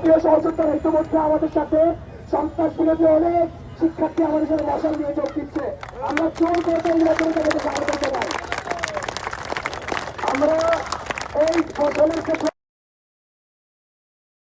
প্রিয় সহযোদ্ধা, ইতিমধ্যে আমাদের সাথে সন্ত্রাস বিরোধী অনেক শিক্ষার্থী আমাদের সাথে মশাল নিয়ে যোগ দিচ্ছে। আমরা জোর করতে আমরা এই ফসলের ক্ষেত্রে